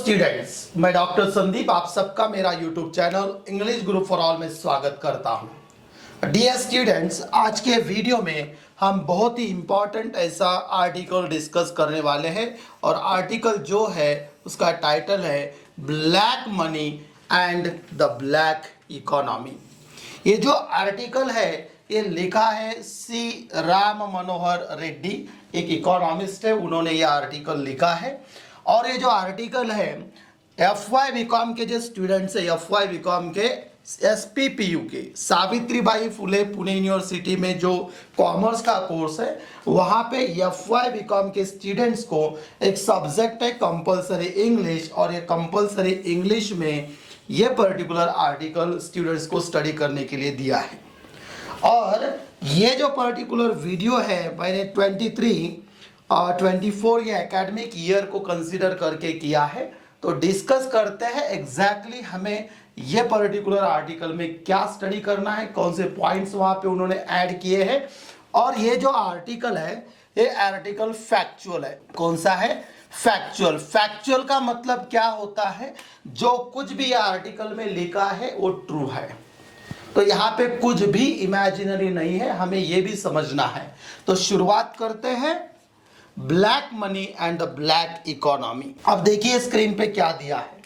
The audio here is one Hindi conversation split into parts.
स्टूडेंट्स, मैं डॉक्टर संदीप आप सबका मेरा YouTube channel English Guru for all में स्वागत करता हूं। डियर स्टूडेंट्स, आज के वीडियो में हम बहुत ही इम्पोर्टेंट ऐसा आर्टिकल डिस्कस करने वाले हैं और आर्टिकल जो है उसका टाइटल है black money and the black economy. ये जो आर्टिकल है ये लिखा है सी राम मनोहर रेड्डी, एक इकोनॉमिस्ट है, उन्होंने ये आर्टिकल लिखा है। और ये जो आर्टिकल है एफवाई बीकॉम के जो स्टूडेंट्स है, एफवाई बीकॉम के एसपीपीयू के सावित्रीबाई फुले पुणे यूनिवर्सिटी में जो कॉमर्स का कोर्स है वहाँ पे एफवाई बीकॉम के स्टूडेंट्स को एक सब्जेक्ट है कंपलसरी इंग्लिश, और ये कंपलसरी इंग्लिश में ये पर्टिकुलर आर्टिकल स्टूडेंट्स को स्टडी करने के लिए दिया है। और ये जो पर्टिकुलर वीडियो है मैंने 24 ये एकेडमिक ईयर को कंसीडर करके किया है। तो डिस्कस करते हैं एग्जैक्टली हमें ये पर्टिकुलर आर्टिकल में क्या स्टडी करना है, कौन से पॉइंट्स वहाँ पे उन्होंने ऐड किए हैं। और ये जो आर्टिकल है ये आर्टिकल फैक्चुअल है। कौन सा है? फैक्चुअल। फैक्चुअल का मतलब क्या होता है? जो कुछ भी आर्टिकल में लिखा है वो ट्रू है। तो यहाँ पे कुछ भी इमेजिनरी नहीं है, हमें ये भी समझना है। तो शुरुआत करते हैं black money and the black economy. अब देखिए स्क्रीन पे क्या दिया है।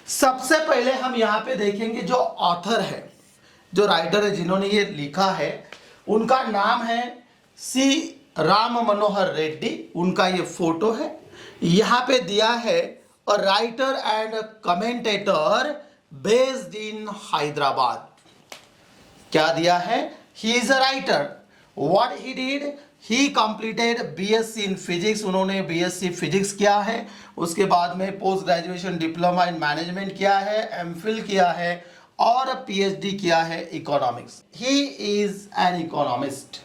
सबसे पहले हम यहाँ पे देखेंगे जो ऑथर है, जो राइटर है, जिन्होंने ये लिखा है, उनका नाम है सी राम मनोहर रेड्डी। उनका ये फोटो है यहाँ पे दिया है, और writer and commentator based in Hyderabad. क्या दिया है? He is a writer. What he did? He completed BSc in physics. उन्होंने बीएससी फिजिक्स किया है, उसके बाद में post graduation diploma in management किया है, एमफिल किया है और पीएचडी किया है economics. He is an economist.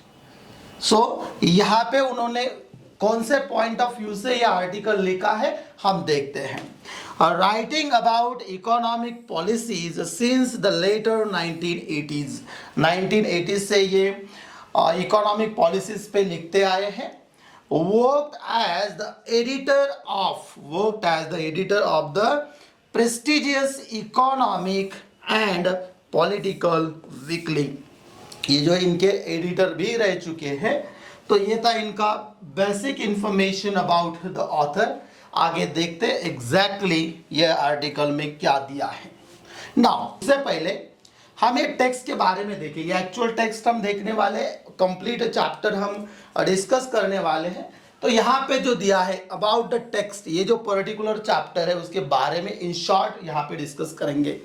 So यहाँ पे उन्होंने कौन से पॉइंट ऑफ व्यू से ये आर्टिकल लिखा है हम देखते हैं। Writing about economic policies since the later 1980s। 1980s से ये इकोनॉमिक पॉलिसीज पे लिखते आए हैं। Worked as the editor of the prestigious economic and political weekly. ये जो इनके एडिटर भी रह चुके हैं। तो ये था इनका basic information about the author. आगे देखते एग्जैक्टली ये आर्टिकल में क्या दिया है। नाउ इससे पहले हम ये टेक्स्ट के बारे में देखेंगे। एक्चुअल टेक्स्ट हम देखने वाले, कंप्लीट चैप्टर हम डिस्कस करने वाले हैं। तो यहाँ पे जो दिया है अबाउट द टेक्स्ट, ये जो पर्टिकुलर चैप्टर है उसके बारे में इन शॉर्ट यहाँ पे डिस्कस करेंगे।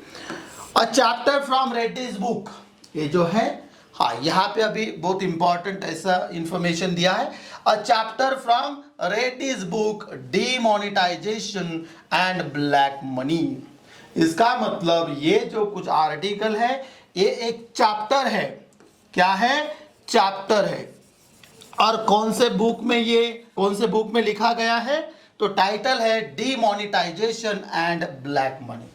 अ चैप्टर फ्रॉम रेड्डीज बुक, ये जो है, हाँ यहाँ पे अभी बहुत इंपॉर्टेंट ऐसा इंफॉर्मेशन दिया है। A chapter from Reddy's book demonetisation and black money. इसका मतलब ये जो कुछ आर्टिकल है ये एक चैप्टर है। क्या है? चैप्टर है। और कौन से बुक में लिखा गया है? तो टाइटल है डीमोनेटाइजेशन एंड ब्लैक मनी।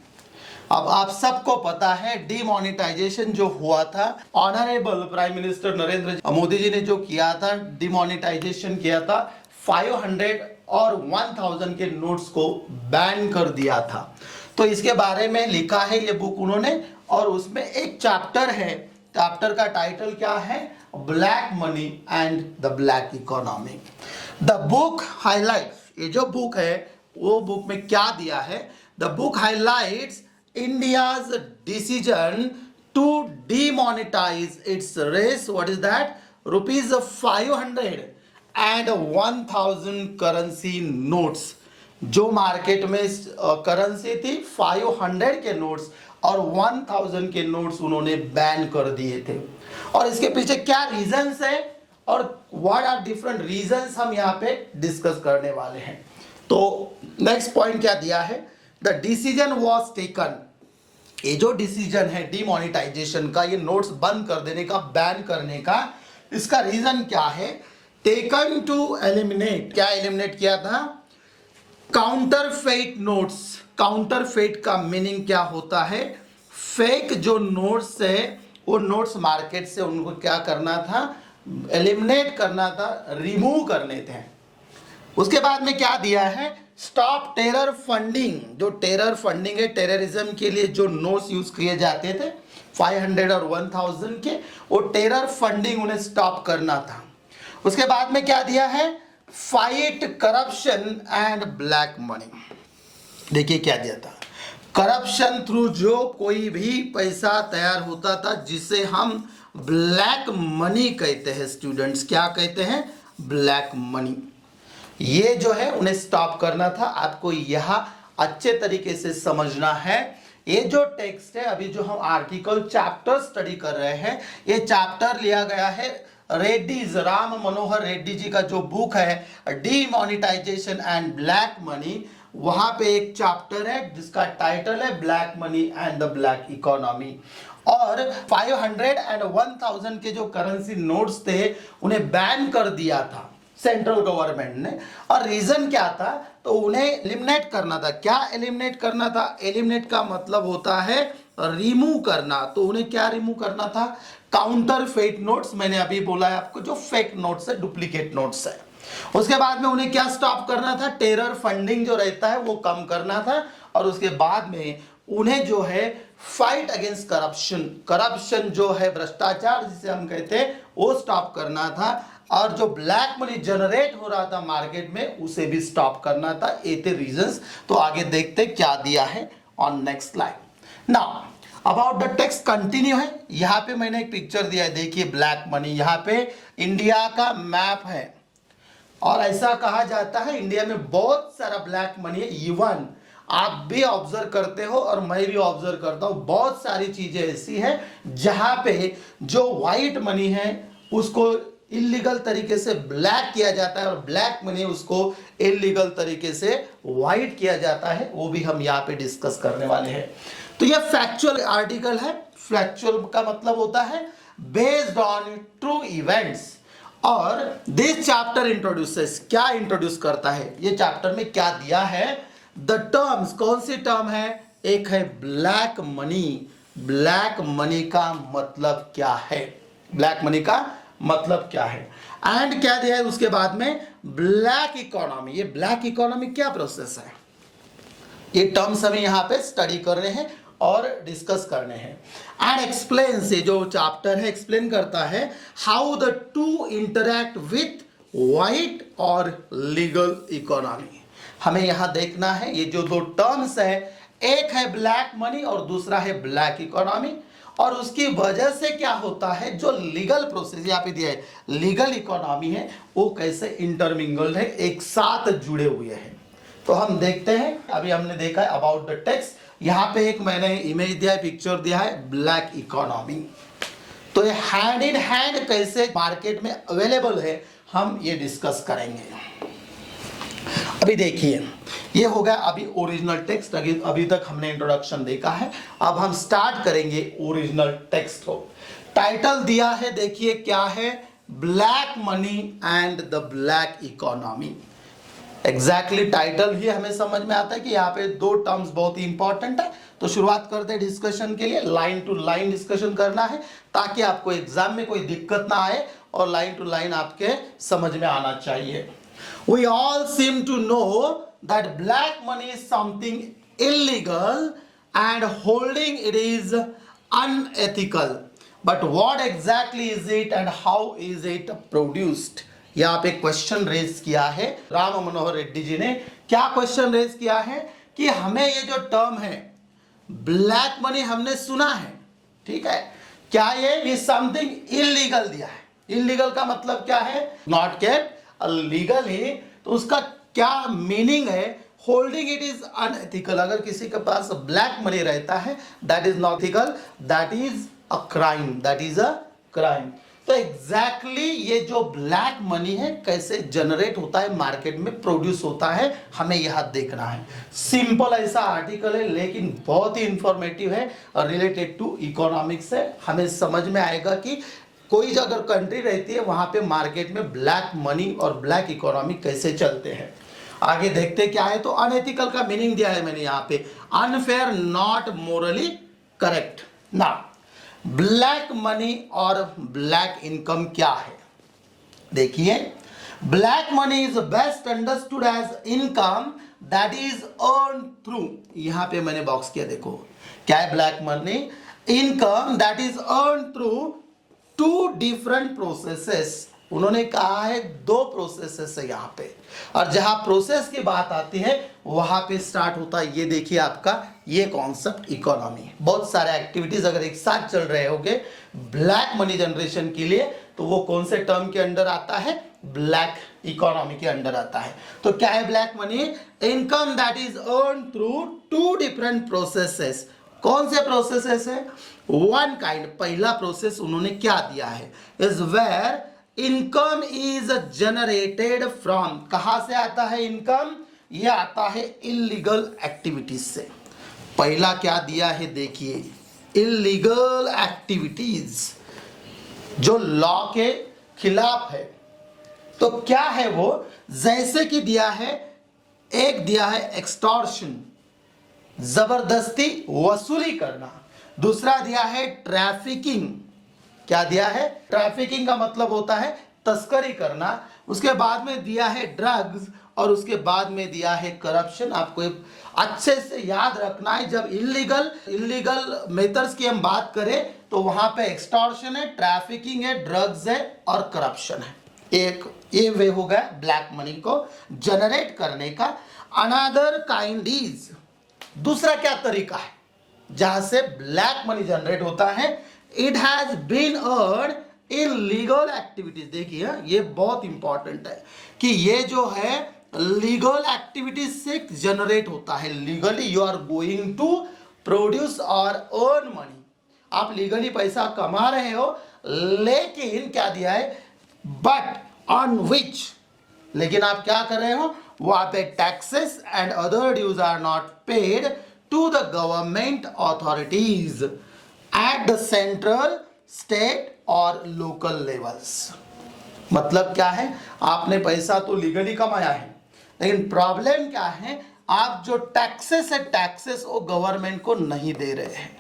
अब आप सबको पता है डीमोनेटाइजेशन जो हुआ था, honourable prime minister Narendra Modi ji ने जो किया था, डीमोनेटाइजेशन किया था, 500 और 1000 के नोट्स को बैन कर दिया था। तो इसके बारे में लिखा है ये बुक उन्होंने, और उसमें एक चैप्टर है। चैप्टर का टाइटल क्या है? Black money and the black economy. The book highlights, ये जो बुक है वो बुक में क्या दिया है? The book highlights India's decision to demonetize its race, what is that? Rupees 500 and 1000 currency notes। जो मार्केट में करेंसी थी 500 के नोट्स और 1000 के नोट्स उन्होंने बैन कर दिए थे। और इसके पीछे क्या रीजंस है और व्हाट आर डिफरेंट रीजंस हम यहाँ पे डिस्कस करने वाले हैं। तो नेक्स्ट पॉइंट क्या दिया है? The decision was taken. ये जो डिसीजन है डीमोनेटाइजेशन का, ये नोट्स बंद कर देने का, बैन करने का, इसका रीजन क्या है? Taken to eliminate. क्या एलिमिनेट किया था? Counterfeit notes. काउंटरफेट का मीनिंग क्या होता है? फेक जो नोट्स है वो नोट्स मार्केट से उनको क्या करना था? एलिमिनेट करना था, रिमूव करने थे। उसके बाद में क्या दिया है? Stop terror funding. जो टेरर फंडिंग है, टेररिज्म के लिए जो नोट्स यूज किए जाते थे 500 और 1000 के, वो टेरर फंडिंग उन्हें स्टॉप करना था। उसके बाद में क्या दिया है, fight corruption and black money. देखिए क्या दिया था, करप्शन थ्रू जो कोई भी पैसा तैयार होता था जिसे हम ब्लैक मनी कहते हैं स्टूडेंट्स, क्या कहते हैं, ब्लैक मनी। ये जो है उन्हें स्टॉप करना था। आपको यह अच्छे तरीके से समझना है। ये जो टेक्स्ट है, अभी जो हम आर्टिकल चैप्टर स्टडी कर रहे हैं, ये चैप्टर लिया गया है रेड्डीज, राम मनोहर रेड्डी जी का जो बुक है डीमोनेटाइजेशन एंड ब्लैक मनी, वहां पे एक चैप्टर है जिसका टाइटल है black money and the black economy. और 500 एंड 1000 के जो करेंसी नोट्स थे उन्हें बैन कर दिया था सेंट्रल गवर्नमेंट ने। और रीजन क्या था, तो उन्हें एलिमिनेट करना था। क्या एलिमिनेट करना था, एलिमिनेट का मतलब होता है रिमूव करना। तो उन्हें क्या रिमूव करना था, काउंटर फेक नोट्स, मैंने अभी बोला है आपको, जो फेक नोट्स है, डुप्लीकेट नोट्स है। उसके बाद में उन्हें क्या स्टॉप करना था, टेरर फंडिंग जो रहता है वो कम करना था। और उसके बाद में उन्हें जो है फाइट अगेंस्ट करप्शन, करप्शन जो है भ्रष्टाचार जिसे हम कहते हैं, वो स्टॉप करना था। और जो ब्लैक मनी जनरेट हो रहा था मार्केट में उसे भी स्टॉप करना था। ये थे रीजंस। तो आगे देखते क्या दिया है on next slide. Now about the text continue है। यहाँ पे मैंने एक पिक्चर दिया है, देखिए ब्लैक मनी, यहाँ पे इंडिया का मैप है और ऐसा कहा जाता है इंडिया में बहुत सारा ब्लैक मनी है। इवन आप भी ऑब्जर्व करते हो और मैं भी ऑब्जर्व करता हूं, बहुत सारी चीजें ऐसी हैं जहां पे जो व्हाइट मनी है उसको इलीगल तरीके से ब्लैक किया जाता है और ब्लैक मनी उसको इलीगल तरीके से व्हाइट किया जाता है। वो भी हम यहाँ पे डिस्कस करने वाले हैं। तो ये फैक्चुअल आर्टिकल है। फैक्चुअल का मतलब होता है बेस्ड ऑन ट्रू इवेंट्स। और दिस चैप्टर इंट्रोड्यूसेस, क्या इंट्रोड्यूस करता है, ये चैप्टर में क्या दिया है, द टर्म्स, कौन सी टर्म है, एक है ब्लैक मनी। ब्लैक मनी का मतलब क्या है, ब्लैक मनी का मतलब क्या है, एंड क्या दिया है उसके बाद में ब्लैक इकोनॉमी। ये ब्लैक इकोनॉमी क्या प्रोसेस है, ये टर्म्स हमें यहाँ पे स्टडी कर रहे हैं और डिस्कस करने हैं। एंड एक्सप्लेन से जो चैप्टर है एक्सप्लेन करता है how the two interact with white और लीगल इकोनॉमी। हमें यहां देखना है ये जो दो टर्म्स है, एक है ब्लैक मनी और दूसरा है ब्लैक इकोनॉमी, और उसकी वजह से क्या होता है, जो लीगल प्रोसेस यहाँ पे दिया है, लीगल इकोनॉमी है, वो कैसे इंटरमिंगल्ड है, एक साथ जुड़े हुए हैं। तो हम देखते हैं। अभी हमने देखा है अबाउट द टेक्स्ट, यहाँ पे एक मैंने इमेज दिया है, पिक्चर दिया है ब्लैक इकोनॉमी। तो ये हैंड इन हैंड कैसे मार्केट में अवेलेबल है हम ये डिस्कस करेंगे। अभी देखिए ये हो गया अभी ओरिजिनल टेक्स्ट। अभी तक हमने इंट्रोडक्शन देखा है, अब हम स्टार्ट करेंगे ओरिजिनल टेक्स्ट को। टाइटल दिया है, देखिए क्या है, black money and the black economy. Exactly title ही हमें समझ में आता है कि यहाँ पे दो टर्म्स बहुत ही इंपॉर्टेंट है। तो शुरुआत करते हैं डिस्कशन के लिए। लाइन टू लाइन डिस्कशन करना है ताकि आपको एग्जाम में कोई दिक्कत ना आए और लाइन टू लाइन आपके समझ में आना चाहिए। We all seem to know that black money is something illegal and holding it is unethical. But what exactly is it and how is it produced? यहाँ पे क्वेश्चन रेज किया है राम मनोहर रेड्डी जी ने। क्या क्वेश्चन रेज किया है कि हमें ये जो टर्म है ब्लैक मनी हमने सुना है, ठीक है, क्या ये समथिंग इलीगल दिया है। इलीगल का मतलब क्या है, नॉट केप्ट लीगली। तो उसका क्या मीनिंग है, होल्डिंग इट इज अनएथिकल। अगर किसी के पास ब्लैक मनी रहता है that is not ethical, that is a crime, that is a crime. तो एग्जैक्टली ये जो ब्लैक मनी है कैसे जनरेट होता है, मार्केट में प्रोड्यूस होता है, हमें यह देखना है। सिंपल ऐसा आर्टिकल है लेकिन बहुत ही इंफॉर्मेटिव है और रिलेटेड टू इकोनॉमिक्स है। हमें समझ में आएगा कि कोई अगर कंट्री रहती है वहां पे मार्केट में ब्लैक मनी और ब्लैक इकोनॉमी कैसे चलते हैं। आगे देखते क्या है। तो अनएथिकल का मीनिंग दिया है मैंने यहाँ पे, अनफेयर, नॉट मोरली करेक्ट। ना ब्लैक मनी और ब्लैक इनकम क्या है, देखिए black money is best understood as income that is earn through, यहां पे मैंने बॉक्स किया, देखो क्या है black money, income that is earn through two different processes. उन्होंने कहा है दो प्रोसेसेस है यहाँ पे, और जहां प्रोसेस की बात आती है वहां पे स्टार्ट होता है, ये देखिए आपका ये कॉन्सेप्ट इकोनॉमी। बहुत सारे एक्टिविटीज अगर एक साथ चल रहे होंगे ब्लैक मनी जनरेशन के लिए, तो वो कौन से टर्म के अंडर आता है, ब्लैक इकोनॉमी के अंडर आता है। तो क्या है black money, income that is earn through two different processes. कौन से प्रोसेसेस है, वन काइंड, पहला प्रोसेस उन्होंने क्या दिया है, is where income is generated from, कहां से आता है इनकम, ये आता है इलीगल एक्टिविटीज से। पहला क्या दिया है देखिए, इलीगल एक्टिविटीज जो लॉ के खिलाफ है। तो क्या है वो, जैसे कि दिया है, एक दिया है एक्सटॉर्शन, जबरदस्ती वसूली करना, दूसरा दिया है ट्रैफिकिंग, क्या दिया है, ट्रैफिकिंग का मतलब होता है तस्करी करना, उसके बाद में दिया है ड्रग्स, और उसके बाद में दिया है करप्शन। आपको अच्छे से याद रखना है, जब इलीगल मेथड्स की हम बात करें तो वहां पे एक्सटॉर्शन है, ट्रैफिकिंग है, ड्रग्स है और करप्शन है। एक ये वे हो गया ब्लैक मनी को जनरेट करने का। अनदर काइंड इज, दूसरा क्या तरीका है जहां से ब्लैक मनी जनरेट होता है, it has been earn in legal activities. देखिए ये बहुत इंपॉर्टेंट है कि ये जो है लीगल एक्टिविटीज से जनरेट होता है। Legally you are going to produce और अर्न मनी, आप लीगली पैसा कमा रहे हो, लेकिन क्या दिया है, बट ऑन विच, लेकिन आप क्या कर रहे हो, वहां पे taxes and other dues are not paid to the government authorities at the central, state और लोकल लेवल्स। मतलब क्या है, आपने पैसा तो लीगली कमाया है, लेकिन प्रॉब्लम क्या है, आप जो टैक्सेस है, टैक्सेस वो गवर्नमेंट को नहीं दे रहे हैं।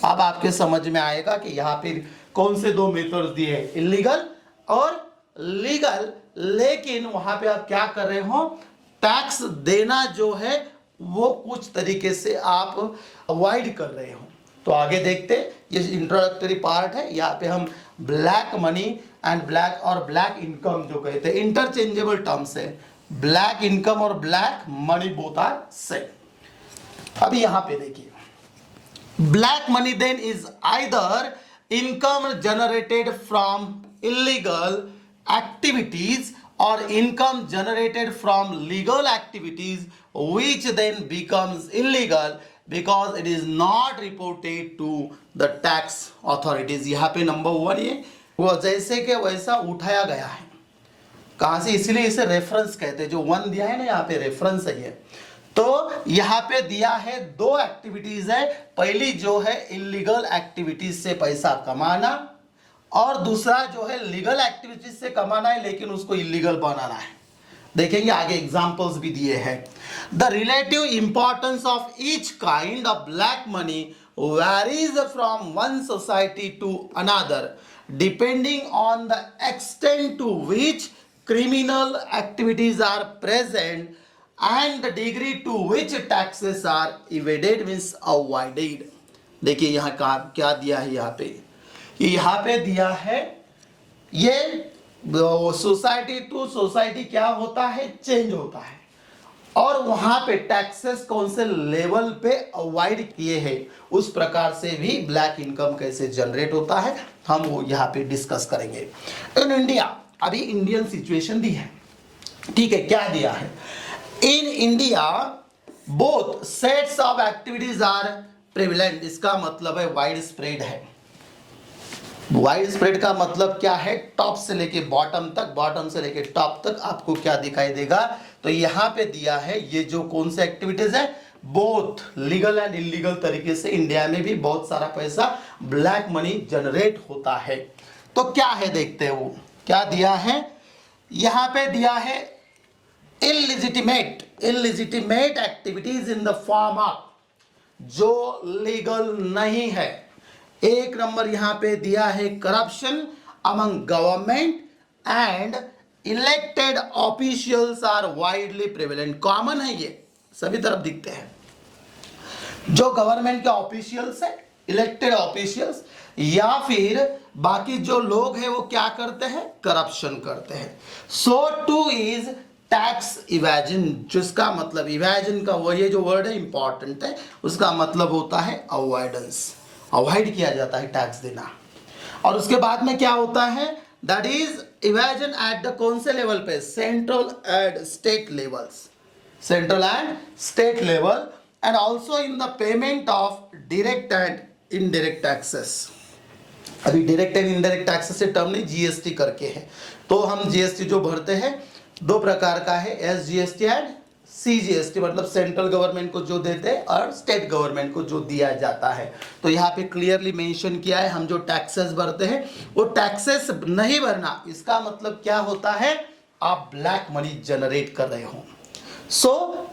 अब आपके समझ में आएगा कि यहाँ पे कौन से दो मेथड्स दिए हैं, इलीगल और लीगल, लेकिन वहां पे आप क्या कर रहे हो, टैक्स देना जो है वो कुछ तरीके से आप अवॉइड कर रहे हो। तो आगे देखते, ये इंट्रोडक्टरी पार्ट है, यहाँ पे हम ब्लैक मनी एंड ब्लैक और ब्लैक इनकम जो कहते हैं इंटरचेंजेबल टर्म्स है, ब्लैक इनकम और black money both are same. अभी यहाँ पे देखिए, black money then is either income generated from illegal activities or income generated from legal activities which then becomes illegal because it is not reported to the tax authorities। यहाँ पे नंबर वन ये वो जैसे कि वैसा उठाया गया है, कहाँ से, इसलिए इसे रेफरेंस कहते हैं, जो वन दिया है ना यहाँ पे रेफरेंस है ये। तो यहाँ पे दिया है दो एक्टिविटीज है, पहली जो है इलीगल एक्टिविटीज से पैसा कमाना, और दूसरा जो है लीगल एक्टिविटीज से कमाना है लेकिन उसको इलीगल बनाना है। देखेंगे आगे एग्जांपल्स भी दिए हैं। The relative importance of each kind of black money varies from one society to another depending on the extent to which criminal activities are present and the degree to which taxes are evaded means avoided. देखिए यहाँ क्या दिया है, यहाँ पे दिया है ये सोसाइटी टू सोसाइटी क्या होता है, चेंज होता है, और वहां पे टैक्सेस कौन से लेवल पे अवॉइड किए हैं, उस प्रकार से भी ब्लैक इनकम कैसे जनरेट होता है हम वो यहाँ पे डिस्कस करेंगे। इन इंडिया, अभी इंडियन सिचुएशन दी है, ठीक है, क्या दिया है, in India both sets of activities are prevalent. इसका मतलब है वाइड स्प्रेड है। वाइड स्प्रेड का मतलब क्या है, टॉप से लेके बॉटम तक, बॉटम से लेके टॉप तक आपको क्या दिखाई देगा, तो यहाँ पे दिया है ये जो कौन से एक्टिविटीज है, बोथ लीगल एंड इलीगल तरीके से इंडिया में भी बहुत सारा पैसा ब्लैक मनी जनरेट होता है। तो क्या है देखते हैं, वो क्या दिया है, यहाँ पे दिया है illegitimate activities in the form of, जो लीगल नहीं है। एक नंबर यहाँ पे दिया है corruption among government and elected officials are widely prevalent, common है ये, सभी तरफ दिखते हैं। जो गवर्नमेंट के ऑफिशियल्स है, इलेक्टेड ऑफिशियल्स, या फिर बाकी जो लोग हैं वो क्या करते हैं, करप्शन करते हैं। सो टू इज टैक्स इवेजन, जिसका मतलब इवेजन का वो ये जो वर्ड है इंपॉर्टेंट है, उसका मतलब होता है अवॉइडेंस, अवॉइड किया जाता है टैक्स देना। और उसके बाद में क्या होता है, that is evasion at the कौन से लेवल पे, central and state levels, central and state level, and also in the payment of direct and indirect taxes. अभी डायरेक्ट एंड इनडायरेक्ट टैक्सेस से टर्म नहीं, जीएसटी करके है। तो हम जीएसटी जो भरते हैं दो प्रकार का है, एसजीएसटी एंड सीजीएसटी, मतलब सेंट्रल गवर्नमेंट को जो देते हैं और स्टेट गवर्नमेंट को जो दिया जाता है। तो यहाँ पे क्लियरली मेंशन किया है, हम जो टैक्सेस भरते हैं वो टैक्सेस नहीं भरना, इसका मतलब क्या होता है, आप ब्लैक मनी जनरेट कर रहे हो। सो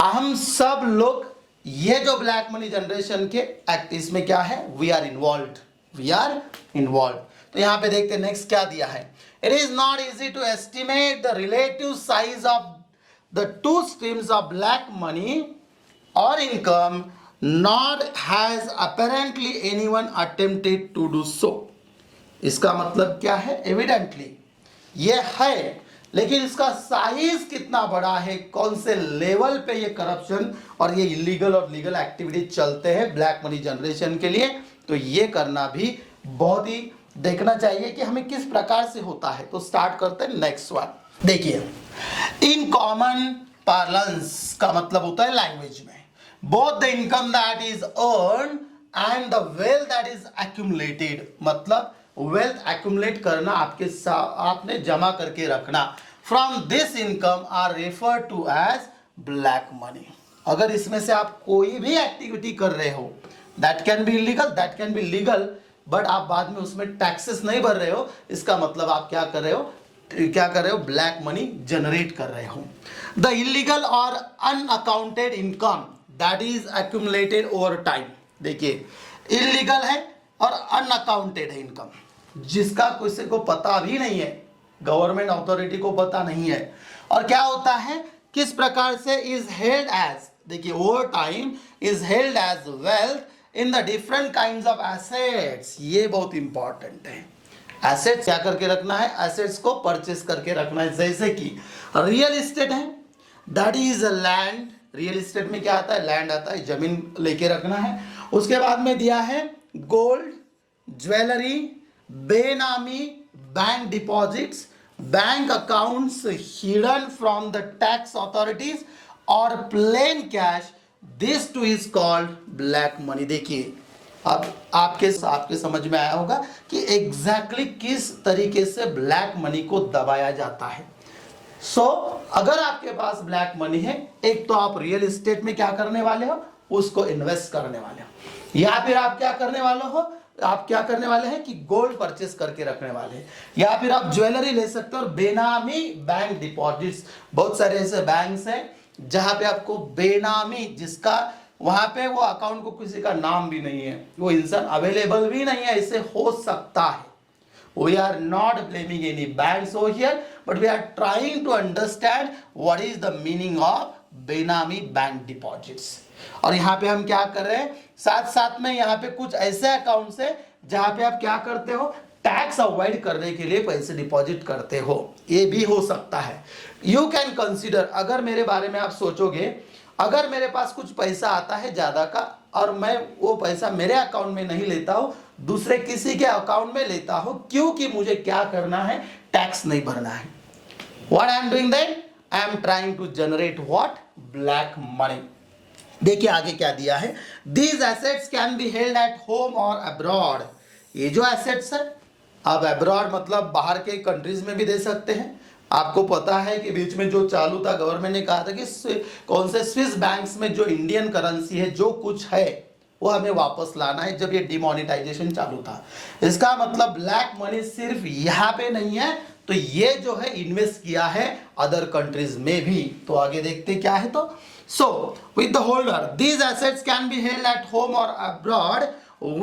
हम सब लोग ये जो ब्लैक मनी जनरेशन के एक्ट, इसमें क्या है, we are involve, we are involve. तो यहाँ पे देखते हैं नेक्स्ट क्या दिया है, it is not easy to estimate the relative size of the two streams of black money और income, not has apparently anyone attempted to do so. इसका मतलब क्या है, एविडेंटली ये है, लेकिन इसका साइज कितना बड़ा है, कौन से लेवल पे ये करप्शन और ये इलीगल और लीगल एक्टिविटी चलते हैं ब्लैक मनी जनरेशन के लिए, तो ये करना भी बहुत ही देखना चाहिए कि हमें किस प्रकार से होता है। तो स्टार्ट करते हैं नेक्स्ट वन। देखिए, इन कॉमन पार्लेंस का मतलब होता है लैंग्वेज में, both the income that is earn and the wealth that is accumulated, मतलब वेल्थ एक्यूमुलेट करना, आपने जमा करके रखना, from this income are refer to as black money. अगर इसमें से आप कोई भी एक्टिविटी कर रहे हो, that can be illegal, that can be legal, but आप बाद में उसमें टैक्सेस नहीं भर रहे हो, इसका मतलब आप क्या कर रहे हो, ब्लैक मनी जनरेट कर रहे हो। द इलीगल और unaccounted income that is accumulated over time. देखिए, इलीगल है और अनअकाउंटेड है इनकम, जिसका किसी को पता भी नहीं है, गवर्नमेंट अथॉरिटी को पता नहीं है। और क्या होता है, किस प्रकार से, इज हेल्ड एज, देखिए over time is held as wealth in the different kinds of assets. ये बहुत इंपॉर्टेंट है, एसेट्स क्या करके रखना है, एसेट्स को परचेस करके रखना है। जैसे कि रियल एस्टेट है, that is land, real estate में क्या आता है, लैंड आता है, जमीन लेके रखना है। उसके बाद में दिया है gold, jewellery, benami bank deposits, bank accounts hidden from the tax authorities और plain cash, this too is called black money. देखिए, अब आपके समझ में आया होगा कि एग्जैक्टली किस तरीके से ब्लैक मनी को दबाया जाता है। सो अगर आपके पास ब्लैक मनी है, एक तो आप रियल एस्टेट में क्या करने वाले हो, उसको इन्वेस्ट करने वाले हो, या फिर आप क्या करने वाले हैं कि गोल्ड परचेस करके रखने वाले हैं, या फिर आप ज्वेलरी ले सकते हो। और बेनामी बैंक डिपॉजिट्स, बहुत सारे ऐसे बैंक्स हैं जहां पे आपको बेनामी, जिसका वहां पे वो अकाउंट को किसी का नाम भी नहीं है, वो इंसान अवेलेबल भी नहीं है, ऐसे हो सकता है। We are not blaming any banks over here, but we are trying to understand what is the meaning of बेनामी बैंक डिपॉजिट्स। और यहाँ पे हम क्या कर रहे हैं, साथ साथ में यहाँ पे कुछ ऐसे अकाउंट्स है जहाँ पे आप क्या करते हो, टैक्स अवॉइड करने के लिए पैसे डिपॉजिट करते हो, ये भी हो सकता है। यू कैन कंसिडर, अगर मेरे बारे में आप सोचोगे, अगर मेरे पास कुछ पैसा आता है ज़्यादा का और मैं वो पैसा मेरे अकाउंट में नहीं लेता हूँ, दूसरे किसी के अकाउंट में लेता हूँ, क्योंकि मुझे क्या करना है, टैक्स नहीं भरना है। What I am doing then, I am trying to generate what, black money. देखिए आगे क्या दिया है, these assets can be held at home और अब्रॉड। ये जो एसेट्स है, अब अब्रॉड मतलब बाहर के कंट्रीज में भी दे सकते हैं। आपको पता है कि बीच में जो चालू था, गवर्नमेंट ने कहा था कि कौन से स्विस बैंक्स में जो इंडियन करेंसी है, जो कुछ है वो हमें वापस लाना है, जब ये डिमोनेटाइजेशन चालू था। इसका मतलब ब्लैक मनी सिर्फ यहाँ पे नहीं है, तो ये जो है इन्वेस्ट किया है अदर कंट्रीज में भी। तो आगे देखते क्या है, तो so with the holder these assets can be held at home और abroad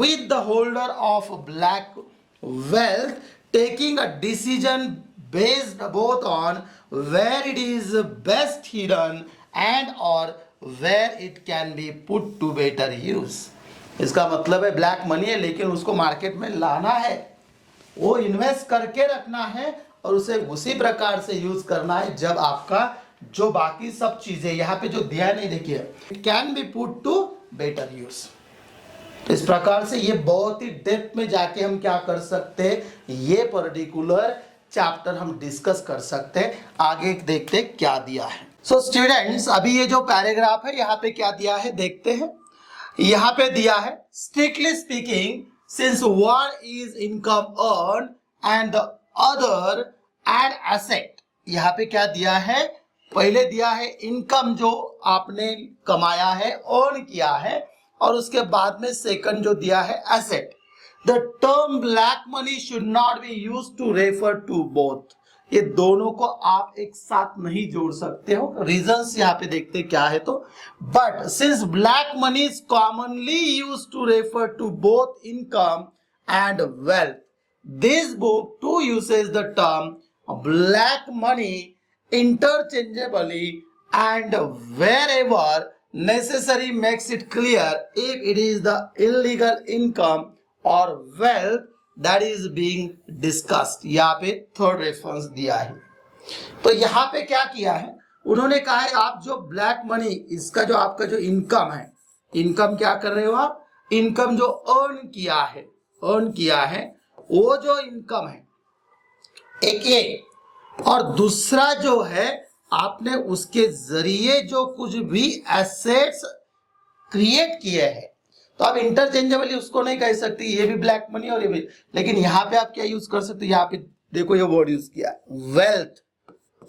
with the holder of black wealth taking a decision based both on where it is best hidden and or where it can be put to better use। इसका मतलब है ब्लैक मनी है लेकिन उसको मार्केट में लाना है, वो इन्वेस्ट करके रखना है और उसे उसी प्रकार से यूज करना है जब आपका जो बाकी सब चीजें यहाँ पे जो दिया नहीं, देखिए can be put to better use. तो इस प्रकार से ये बहुत ही डेप्थ में जाके हम क्या कर सकते हैं, ये पर्टिकुलर चैप्टर हम डिस्कस कर सकते हैं। आगे देखते हैं क्या दिया है। सो स्टूडेंट्स, अभी ये जो पैराग्राफ है यहाँ पे क्या दिया है देखते हैं। यहाँ पे दिया है strictly speaking since one is income earn and the other add asset. यहाँ पे क्या दिया है, पहले दिया है इनकम जो आपने कमाया है, अर्न किया है, और उसके बाद में सेकंड जो दिया है asset. The term black money should not be used to refer to both. ये दोनों को आप एक साथ नहीं जोड़ सकते हो। रीजंस यहाँ पे देखते क्या है तो, but since black money is commonly used to refer to both income and wealth, this book too uses the term black money interchangeably and wherever necessary makes it clear if it is the illegal income or wealth that is being discussed। यहाँ पे थर्ड रेफरेंस दिया है। तो यहाँ पे क्या किया है, उन्होंने कहा है आप जो ब्लैक मनी, इसका जो आपका जो इनकम है, इनकम क्या कर रहे हो आप, इनकम जो अर्न किया है वो जो इनकम है एक ये, और दूसरा जो है आपने उसके जरिए जो कुछ भी एसेट्स क्रिएट किए हैं, तो आप इंटरचेंजेबली उसको नहीं कह सकते ये भी ब्लैक मनी और ये भी, लेकिन यहाँ पे आप क्या यूज कर सकते हो, यहाँ पे देखो ये वर्ड यूज किया वेल्थ।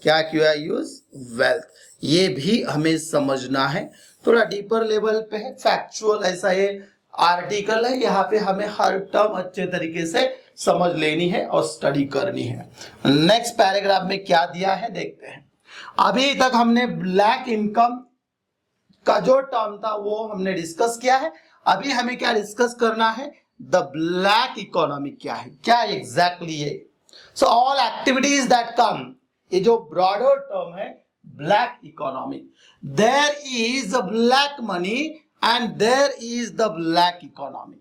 क्या किया यूज, वेल्थ। ये भी हमें समझना है, थोड़ा डीपर लेवल पे है, फैक्चुअल ऐसा ये आर्टिकल है, यहाँ पे हमें हर टर्म अच्छे तरीके से समझ लेनी है और स्टडी करनी है। नेक्स्ट पैराग्राफ में क्या दिया है देखते हैं। अभी तक हमने ब्लैक इनकम का जो टर्म था वो हमने डिस्कस किया है। अभी हमें क्या डिस्कस करना है, द ब्लैक इकोनॉमी क्या है, क्या एग्जैक्टली है। So all activities that come, ये जो ब्रॉडर टर्म है black economy, there is black money and there is the black economy.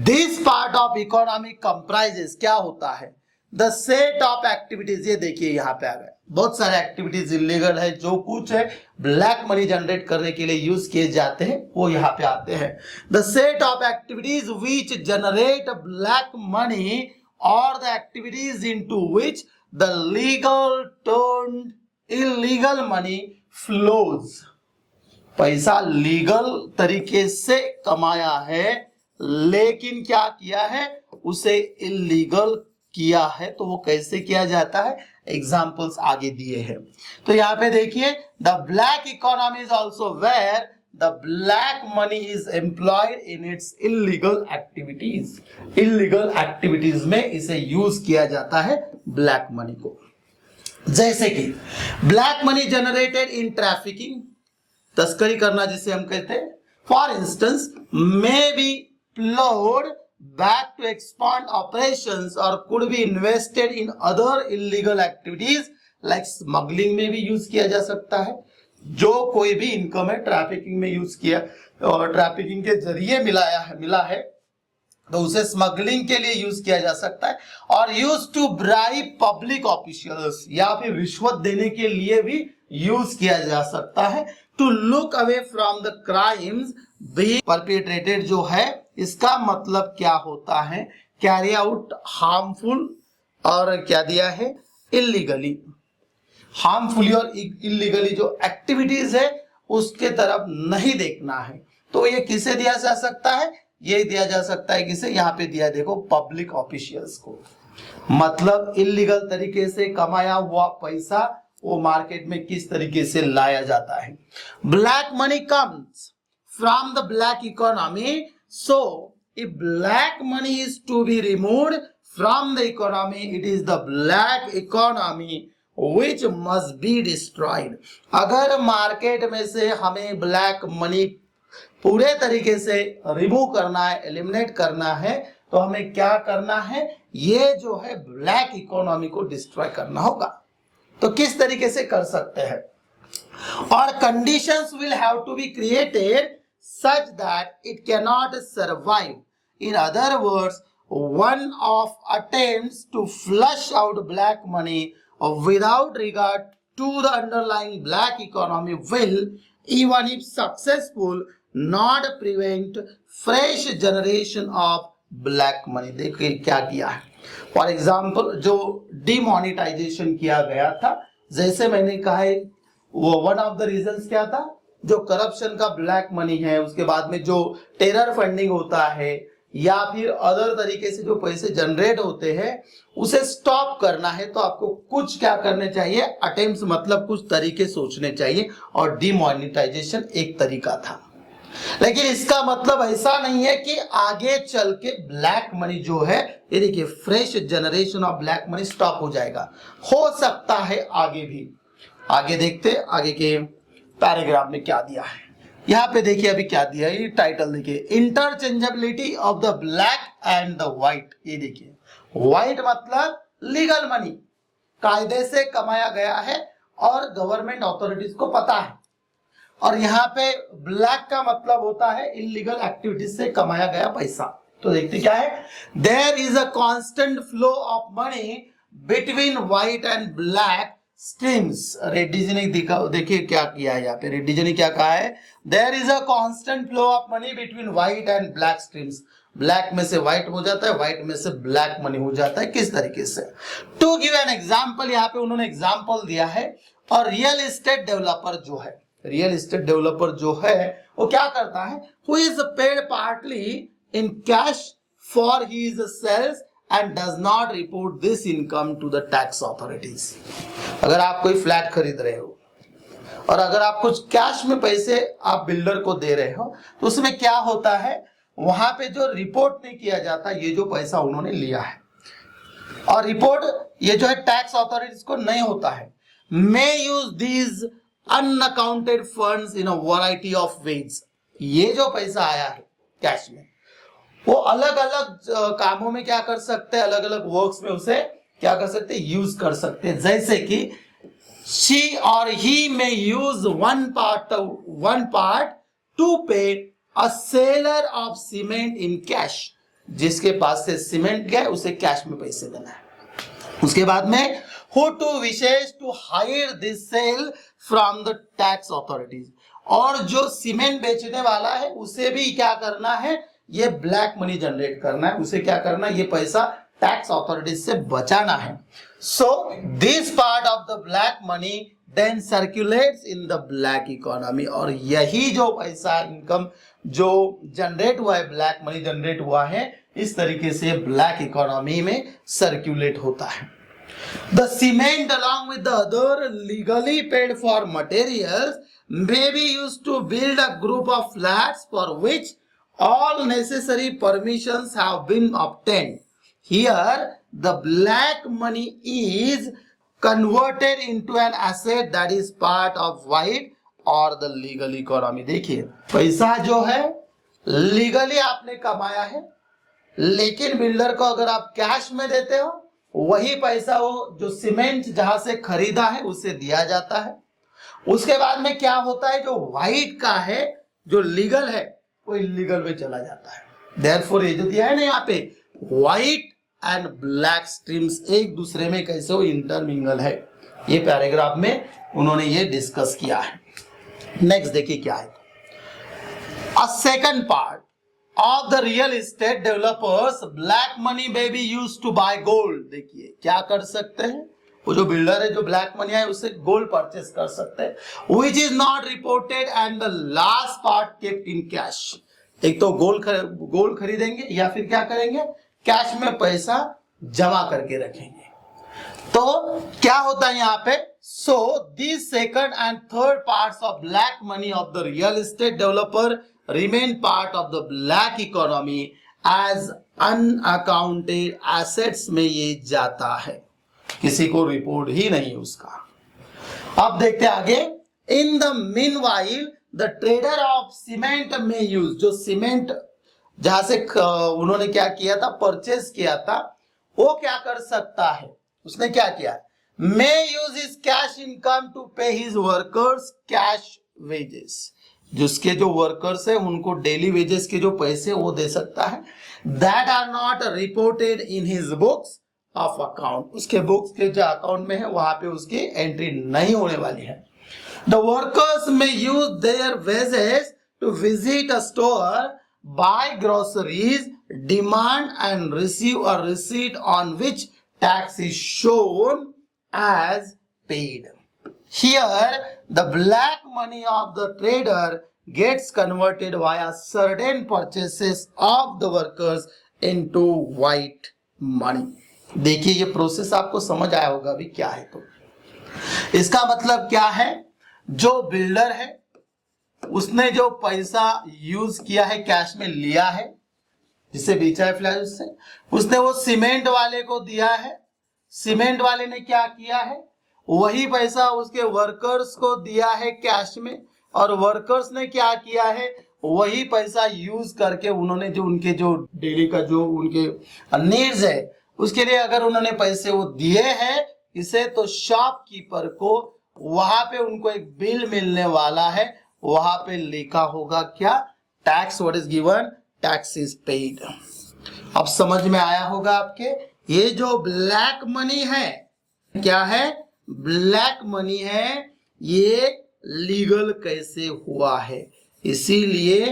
This part of economy comprises, क्या होता है, the set of activities। ये देखिए यहाँ पे आ गए, बहुत सारे एक्टिविटीज इलीगल है, जो कुछ है ब्लैक मनी जनरेट करने के लिए यूज किए जाते हैं वो यहाँ पे आते हैं। the set of activities which generate black money or the activities into which the legal turned illegal money flows। पैसा लीगल तरीके से कमाया है लेकिन क्या किया है, उसे इलीगल किया है, तो वो कैसे किया जाता है, एग्जांपल्स आगे दिए हैं। तो यहाँ पे देखिए, the black economy is also where the black money is employed in its illegal activities. Illegal activities में इसे यूज किया जाता है ब्लैक मनी को, जैसे कि black money generated in trafficking, तस्करी करना जिसे हम कहते हैं। For instance may be ploughed back to expand operations और could be invested in other illegal activities like smuggling में भी यूज किया जा सकता है। जो कोई भी इनकम है ट्रैफिकिंग में यूज किया और ट्रैफिकिंग के जरिए मिला है तो उसे स्मगलिंग के लिए यूज किया जा सकता है, और use to bribe public officials, या फिर रिश्वत देने के लिए भी यूज किया जा सकता है। To look away from the crimes being perpetrated जो है, इसका मतलब क्या होता है, कैरी आउट हार्मफुल और क्या दिया है इलीगली, हार्मफुली और इलीगली जो एक्टिविटीज है उसके तरफ नहीं देखना है। तो ये किसे दिया जा सकता है, ये दिया जा सकता है किसे, यहाँ पे दिया देखो पब्लिक ऑफिशियल्स को। मतलब इलीगल तरीके से कमाया हुआ पैसा वो मार्केट में किस तरीके से लाया जाता है। Black money comes from the black economy, so if black money is to be removed from the economy, it is the black economy which must be destroyed। अगर मार्केट में से हमें ब्लैक मनी पूरे तरीके से रिमूव करना है, एलिमिनेट करना है, तो हमें क्या करना है, ये जो है ब्लैक इकोनॉमी को डिस्ट्रॉय करना होगा। तो किस तरीके से कर सकते हैं, और conditions will have to be created such that it cannot survive. In other words, one of attempts to flush out black money without regard to the underlying black economy will, even if successful, not prevent fresh generation of black money. देखिए क्या किया है। फॉर एग्जाम्पल जो डिमोनिटाइजेशन किया गया था, जैसे मैंने कहा है, वो वन ऑफ द रीजंस क्या था, जो करप्शन का ब्लैक मनी है, उसके बाद में जो टेरर फंडिंग होता है या फिर अदर तरीके से जो पैसे जनरेट होते हैं, उसे स्टॉप करना है तो आपको कुछ क्या करने चाहिए, अटेम्प्ट्स मतलब कुछ तरीके सोचने चाहिए, और डिमोनेटाइजेशन एक तरीका था। लेकिन इसका मतलब ऐसा नहीं है कि आगे चल के ब्लैक मनी जो है, ये देखिए fresh generation of black money stop हो जाएगा, हो सकता है आगे भी। आगे देखते आगे के पैराग्राफ में क्या दिया है। यहां पे देखिए अभी क्या दिया है, ये टाइटल देखिए, interchangeability of the black and the white. ये देखिए व्हाइट मतलब लीगल मनी, कायदे से कमाया गया है और गवर्नमेंट अथॉरिटीज को पता है, और यहाँ पे ब्लैक का मतलब होता है इलीगल एक्टिविटीज से कमाया गया पैसा। तो देखते क्या है, there is a constant flow of money between white and black streams. Reddy ji ने देखिए क्या किया है यहाँ पे, रेड्डी जी ने क्या कहा है, there is a constant flow of money between white and black streams. Black में से व्हाइट हो जाता है, व्हाइट में से ब्लैक मनी हो जाता है। किस तरीके से, टू गिव एन एग्जांपल, यहाँ पे उन्होंने एग्जांपल दिया है। और रियल एस्टेट डेवलपर जो है, रियल एस्टेट डेवलपर जो है वो क्या करता है, who is paid partly in cash for his sales and does not report this income to the tax authorities. अगर आप कोई फ्लैट खरीद रहे हो और अगर आप कुछ कैश में पैसे आप बिल्डर को दे रहे हो, तो उसमें क्या होता है, वहां पे जो रिपोर्ट नहीं किया जाता ये जो पैसा उन्होंने लिया है, और रिपोर्ट ये जो है टैक्स अथॉरिटीज को नहीं होता है। मे use these unaccounted funds in a variety of ways. ये जो पैसा आया है कैश में, वो अलग अलग कामों में क्या कर सकते हैं, अलग अलग वर्क्स में उसे क्या कर सकते हैं, यूज कर सकते हैं। जैसे कि she or he may use one part to pay a seller of cement in cash। जिसके पास से सीमेंट गया उसे कैश में पैसे देना है। उसके बाद में who to wishes to hire this sale from the tax authorities। और जो सीमेंट बेचने वाला है उसे भी क्या करना है, ये ब्लैक मनी जनरेट करना है, उसे क्या करना है, ये पैसा टैक्स अथॉरिटीज से बचाना है। So this part of the black money then circulates in the black economy. और यही जो पैसा इनकम जो जनरेट हुआ है, ब्लैक मनी जनरेट हुआ है, इस तरीके से ब्लैक इकोनॉमी में सर्कुलेट होता है। The cement along with the other legally paid for materials may be used to build a group of flats for which all necessary permissions have been obtained। Here the black money is converted into an asset that is part of white or the legal economy। देखिए पैसा जो है लीगली आपने कमाया है, लेकिन बिल्डर को अगर आप कैश में देते हो, वही पैसा वो जो सीमेंट जहां से खरीदा है उसे दिया जाता है। उसके बाद में क्या होता है, जो व्हाइट का है, जो लीगल है, वो इलीगल में चला जाता है। देयरफॉर ये जो दिया है ना यहाँ पे, व्हाइट एंड ब्लैक स्ट्रीम्स एक दूसरे में कैसे वो इंटरमिंगल है, ये पैराग्राफ में उन्होंने ये डिस्कस किया है। नेक्स्ट देखिए क्या है, a second part of the real estate developers black money may be used to buy gold। देखिए क्या कर सकते हैं, वो जो बिल्डर है, जो ब्लैक मनी है, उससे गोल्ड परचेस कर सकते हैं, which is not reported and the last part kept in cash। एक तो गोल्ड खरीदेंगे या फिर क्या करेंगे, कैश में पैसा जमा करके रखेंगे। तो क्या होता है यहाँ पे, so this second and third parts of black money of the real estate developer remain part of the black economy as unaccounted assets में ये जाता है, किसी को रिपोर्ट ही नहीं उसका। अब देखते हैं आगे, in the meanwhile the trader of cement may use, जो सीमेंट जहां से उन्होंने क्या किया था, परचेस किया था, वो क्या कर सकता है, उसने क्या किया, may use his cash income to pay his workers cash wages, जिसके जो वर्कर्स है उनको डेली वेजेस के जो पैसे वो दे सकता है, that are not reported in his books of account, उसके बुक्स के जो अकाउंट में है वहां पे उसकी एंट्री नहीं होने वाली है। The workers may use their wages to visit a store, buy groceries, demand and receive a receipt on which tax is shown as paid. Here, the black money of the trader gets converted via certain purchases of the workers into white money. देखिए ये प्रोसेस आपको समझ आया होगा अभी क्या है। तो इसका मतलब क्या है, जो बिल्डर है उसने जो पैसा यूज किया है, कैश में लिया है, जिसे बेचा है फ्लैश, उसने वो सीमेंट वाले को दिया है, सीमेंट वाले ने क्या किया है, वही पैसा उसके वर्कर्स को दिया है कैश में, और वर्कर्स ने क्या किया है, वही पैसा यूज करके उन्होंने जो उनके जो डेली का जो उनके नीड्स है उसके लिए अगर उन्होंने पैसे वो दिए हैं इसे, तो शॉपकीपर को वहां पे उनको एक बिल मिलने वाला है, वहां पे लिखा होगा क्या, tax what is given, tax is paid. अब समझ में आया होगा आपके, ये जो ब्लैक मनी है क्या है, ब्लैक मनी है, ये लीगल कैसे हुआ है। इसीलिए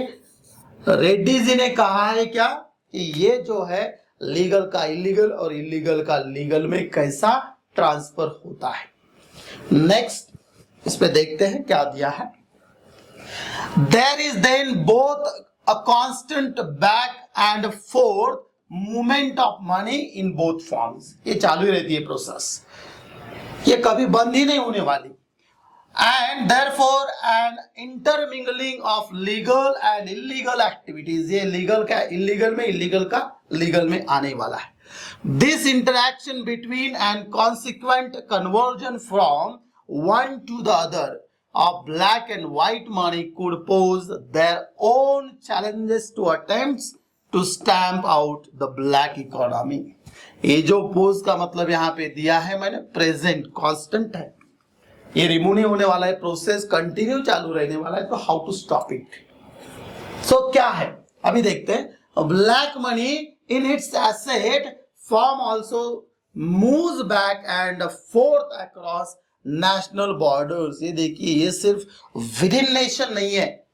रेड्डी जी ने कहा है क्या कि ये जो है लीगल का इलीगल और इलीगल का लीगल में कैसा ट्रांसफर होता है। नेक्स्ट इस पे देखते हैं क्या दिया है। There is then both a constant back and forth movement of money in both forms. ये चालू ही रहती है प्रोसेस, ये कभी बंद ही नहीं होने वाली। And therefore an intermingling of legal and illegal activities, ये लीगल का इलीगल में, इलीगल का लीगल में आने वाला है। This interaction between and consequent conversion from one to the other of black and white money could pose their own challenges to attempts to stamp out the black economy. ये जो पोज का मतलब यहाँ पे दिया है मैंने, प्रेजेंट कांस्टेंट है, ये रिमूव नहीं होने वाला है, प्रोसेस कंटिन्यू चालू रहने वाला है। तो हाउ टू स्टॉप इट, सो क्या है अभी देखते हैं। Black money in its asset form also moves back and fourth across national borders. ये देखिए ये सिर्फ विद इन नेशन नहीं है,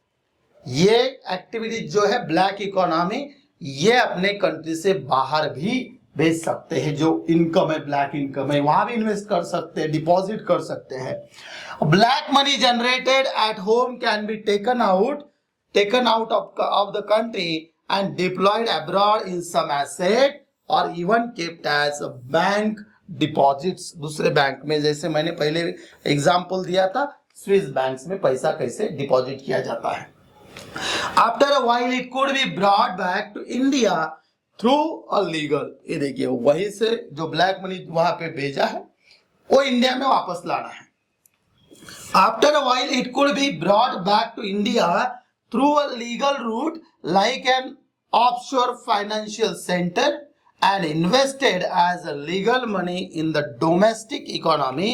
ये एक्टिविटी जो है ब्लैक इकोनॉमी, ये अपने कंट्री से बाहर भी भेज सकते हैं। जो इनकम है, ब्लैक इनकम है, वहां भी इन्वेस्ट कर सकते हैं, डिपॉजिट कर सकते हैं। Black money generated at home can be taken out of the country and deployed abroad in some asset और even kept as bank deposits दूसरे बैंक में। जैसे मैंने पहले एग्जांपल दिया था, स्विस बैंक्स में पैसा कैसे डिपॉजिट किया जाता है। After a while it could be brought back to India through a legal. ये देखिए वहीं से जो ब्लैक मनी वहां पे भेजा है वो इंडिया में वापस लाना है। After a while it could be brought back to India through a legal route like an offshore financial centre and invested as a legal money in the domestic economy.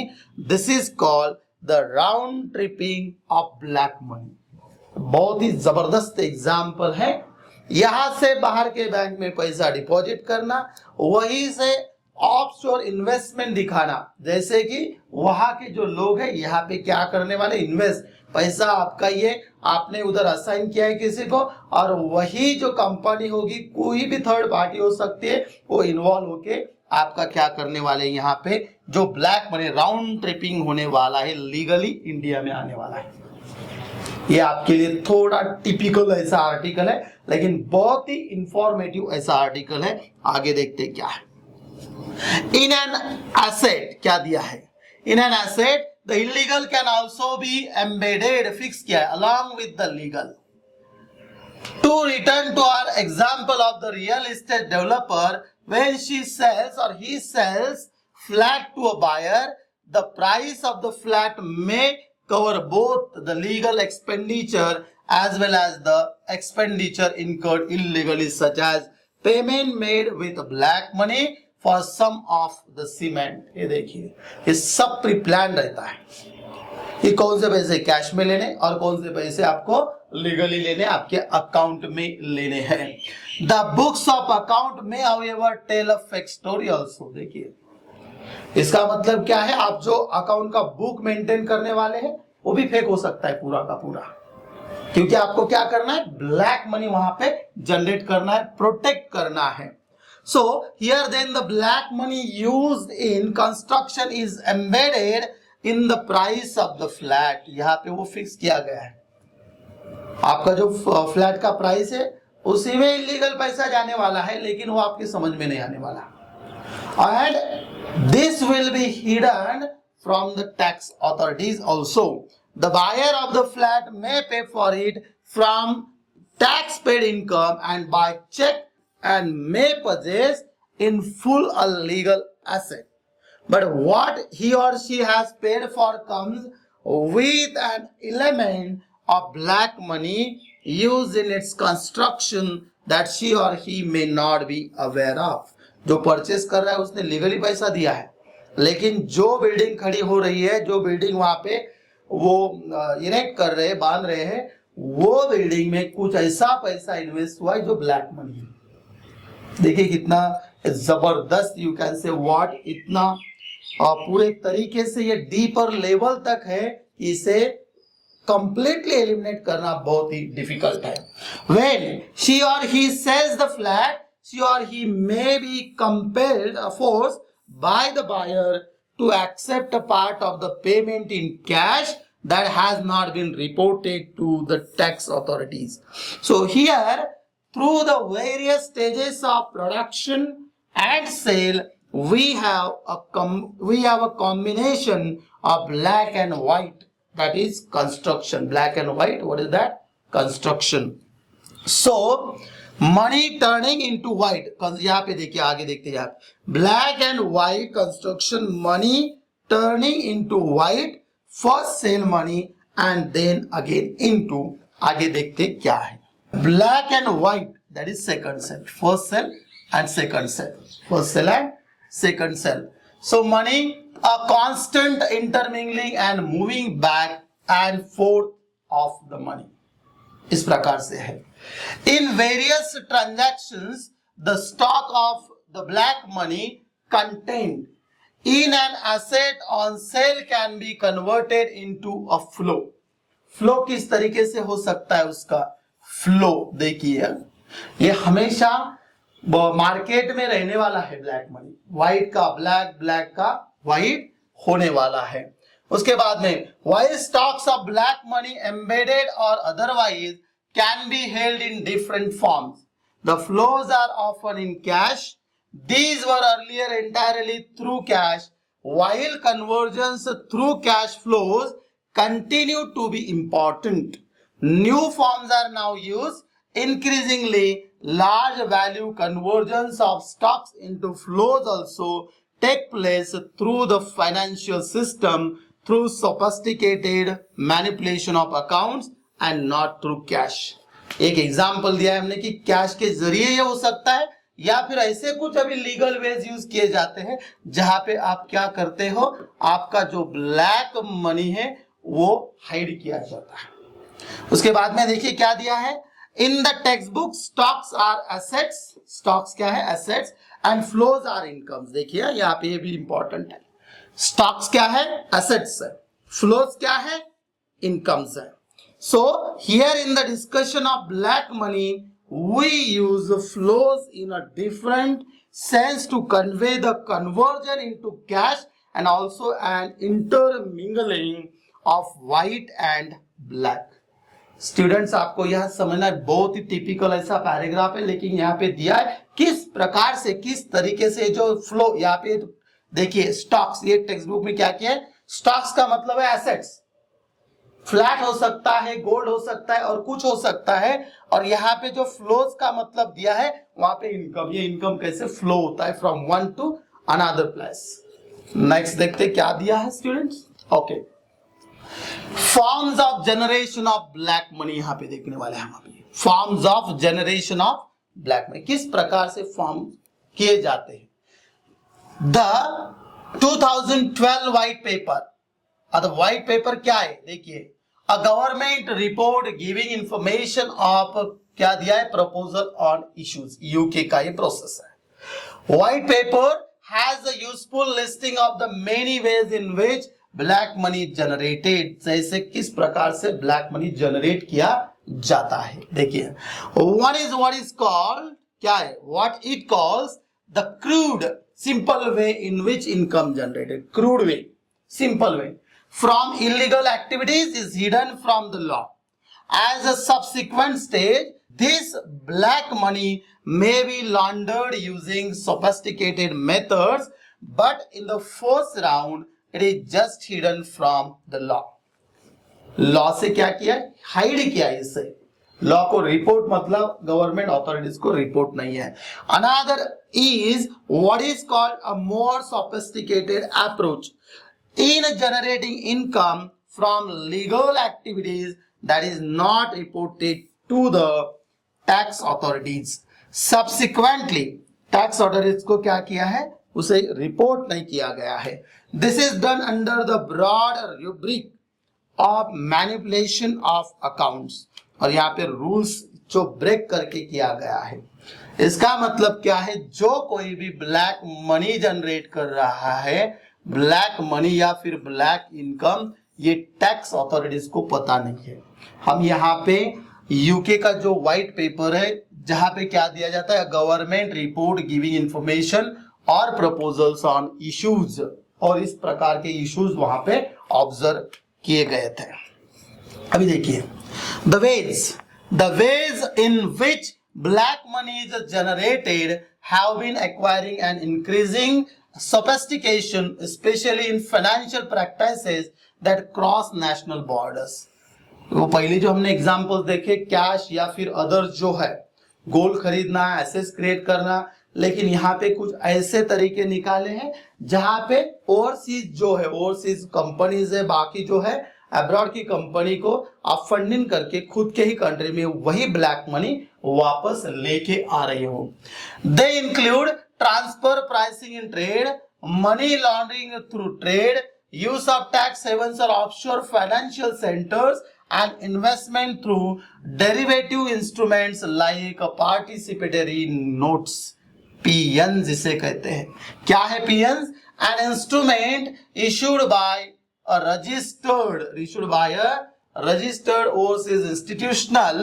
This is called the round tripping of black money. बहुत ही जबरदस्त एग्जाम्पल है, यहां से बाहर के बैंक में पैसा डिपॉजिट करना, वहीं से ऑफशोर इन्वेस्टमेंट दिखाना, जैसे कि वहां के जो लोग हैं यहाँ पे क्या करने वाले, इन्वेस्ट, पैसा आपका ये आपने उधर असाइन किया है किसी को, और वही जो कंपनी होगी, कोई भी थर्ड पार्टी हो सकती है, वो इन्वॉल्व होके आपका क्या करने वाले, यहाँ पे जो ब्लैक मनी राउंड ट्रिपिंग होने वाला है, लीगली इंडिया में आने वाला है। ये आपके लिए थोड़ा टिपिकल ऐसा आर्टिकल है, लेकिन बहुत ही इंफॉर्मेटिव ऐसा आर्टिकल है। आगे देखते क्या है। इन एन एसेट क्या दिया है, in an asset the illegal can also be embedded, fix किया है along with the legal. To return to our example of the real estate developer, when she sells or he sells flat to a buyer, the price of the flat may cover both the legal expenditure as well as the expenditure incurred illegally such as payment made with black money for some of the cement. ये देखिए ये सब प्री प्लान रहता है कि कौन से पैसे कैश में लेने और कौन से पैसे आपको लीगली लेने आपके अकाउंट में लेने हैं. द बुक्स ऑफ अकाउंट में however tell a fake story also. देखिए इसका मतलब क्या है, आप जो अकाउंट का बुक मेंटेन करने वाले हैं वो भी फेक हो सकता है पूरा का पूरा, क्योंकि आपको क्या करना है, ब्लैक मनी वहां पे जनरेट करना है, प्रोटेक्ट करना है. So here then the black money used in construction is embedded in the price of the flat. यहाँ पे वो फिक्स किया गया है, आपका जो फ्लैट का प्राइस है उसी में इलीगल पैसा जाने वाला है, लेकिन वो आपके समझ में नहीं आने वाला. And this will be hidden from the tax authorities also. The buyer of the flat may pay for it from tax paid income and by check and may possess in full a legal asset. But what he or she has paid for comes with an element of black money used in its construction that she or he may not be aware of. जो परचेस कर रहा है उसने लीगली पैसा दिया है, लेकिन जो बिल्डिंग खड़ी हो रही है, जो बिल्डिंग वहां पे वो इरेक्ट कर रहे हैं, बांध रहे हैं, वो बिल्डिंग में कुछ ऐसा पैसा इन्वेस्ट हुआ है जो ब्लैक मनी है. देखिए कितना जबरदस्त यू कैन से व्हाट, इतना पूरे तरीके से ये डीपर लेवल तक है, इसे कंप्लीटली एलिमिनेट करना बहुत ही डिफिकल्ट है. व्हेन शी और he sells the flat, she or he may be compelled forced by the buyer to accept a part of the payment in cash that has not been reported to the tax authorities. So here, through the various stages of production and sale, we have a combination of black and white, that is construction. Black and white, what is that? Construction. So money turning into white, यहाँ पे देखिए आगे देखते हैं आप, black and white construction, money turning into white, first sale money and then again into, आगे देखते क्या है, black and white that is second sale, first sale and second sale, first sale and second sale. So money a constant intermingling and moving back and forth of the money, इस प्रकार से है. In various transactions, the stock of the black money contained in an asset on sale can be converted into a flow. Flow किस तरीके से हो सकता है उसका flow, देखिए ये हमेशा मार्केट में रहने वाला है. ब्लैक मनी, व्हाइट का ब्लैक, ब्लैक का व्हाइट होने वाला है. उसके बाद में while stocks of black money embedded or otherwise can be held in different forms. The flows are often in cash. These were earlier entirely through cash, while conversions through cash flows continue to be important. New forms are now used. Increasingly large value conversions of stocks into flows also take place through the financial system through sophisticated manipulation of accounts and not through cash. एक एग्जाम्पल दिया है हमने कि कैश के जरिए ये हो सकता है, या फिर ऐसे कुछ अभी लीगल वेज यूज किए जाते हैं जहां पे आप क्या करते हो, आपका जो ब्लैक मनी है वो हाइड किया जाता है. उसके बाद में देखिए क्या दिया है, in the text book stocks are assets, stocks क्या है, assets, and flows are incomes. देखिए यहाँ पे ये भी इंपॉर्टेंट है, स्टॉक्स क्या है, एसेट्स है, फ्लोज क्या है, इनकम्स है. So here in the discussion of black money, we use the flows in a different sense to convey the conversion into cash and also an intermingling of white and black. Students, आपको यह समझना बहुत ही टिपिकल ऐसा पैराग्राफ है, लेकिन यहाँ पे दिया है किस प्रकार से, किस तरीके से जो फ्लो, यहाँ पे देखिए स्टॉक्स, ये टेक्स्ट बुक में क्या किया है, स्टॉक्स का मतलब है एसेट्स, फ्लैट हो सकता है, गोल्ड हो सकता है और कुछ हो सकता है. और यहाँ पे जो फ्लोज का मतलब दिया है वहां पे इनकम, ये इनकम कैसे फ्लो होता है from one two another place. Next देखते क्या दिया है students. Okay, forms of generation of black money यहां पे देखने वाले हैं हम अभी। Forms of generation of black money किस प्रकार से फॉर्म किए जाते हैं। द 2012 व्हाइट पेपर, अब व्हाइट पेपर क्या है देखिए, a government report giving information of क्या दिया है, प्रपोजल ऑन इश्यूज, यूके का ये प्रोसेस है। White paper has a useful listing of the many ways in which black money generated, जैसे किस प्रकार से ब्लैक मनी जनरेट किया जाता है। देखिए व्हाट इज कॉल्ड, क्या है, what it calls the crude simple way in which income generated, crude way, simple way from illegal activities is hidden from the law. As a subsequent stage, this black money may be laundered using sophisticated methods, but in the first round, it is just hidden from the law. Law से क्या किया, हाइड किया इसे। लॉ को रिपोर्ट मतलब गवर्नमेंट अथॉरिटीज को रिपोर्ट नहीं है। Another is what is called a more sophisticated approach in generating income from legal activities that is not reported to the tax authorities. Subsequently, tax authorities को क्या किया है, उसे रिपोर्ट नहीं किया गया है। This is done under the broad rubric of manipulation of accounts, और यहाँ पे रूल्स जो ब्रेक करके किया गया है। इसका मतलब क्या है, जो कोई भी ब्लैक मनी जनरेट कर रहा है, ब्लैक मनी या फिर ब्लैक इनकम, ये टैक्स अथॉरिटीज को पता नहीं है। हम यहाँ पे यूके का जो व्हाइट पेपर है, जहां पे क्या दिया जाता है, गवर्नमेंट रिपोर्ट गिविंग इंफॉर्मेशन और प्रपोजल्स ऑन इश्यूज, और इस प्रकार के इश्यूज वहां पे ऑब्जर्व किए गए थे। अभी देखिए the ways in which black money is generated have been acquiring and increasing sophistication, especially in financial practices that cross national borders. वो पहले जो हमने एग्जांपल्स देखे, कैश या फिर अदर जो है, गोल्ड खरीदना, एसेट्स क्रिएट करना, लेकिन यहाँ पे कुछ ऐसे तरीके निकाले हैं जहां पे ओवरसीज जो है, ओवरसीज कंपनीज है, बाकी जो है अब्रॉड की कंपनी को आप फंडिंग करके खुद के ही कंट्री में वही ब्लैक मनी वापस लेके आ रहे हो। They include transfer pricing in trade, money laundering through trade, use of tax havens or offshore financial centers, and investment through derivative instruments like participatory notes, PN जिसे कहते हैं। क्या है PN? An instrument issued by a registered overseas institutional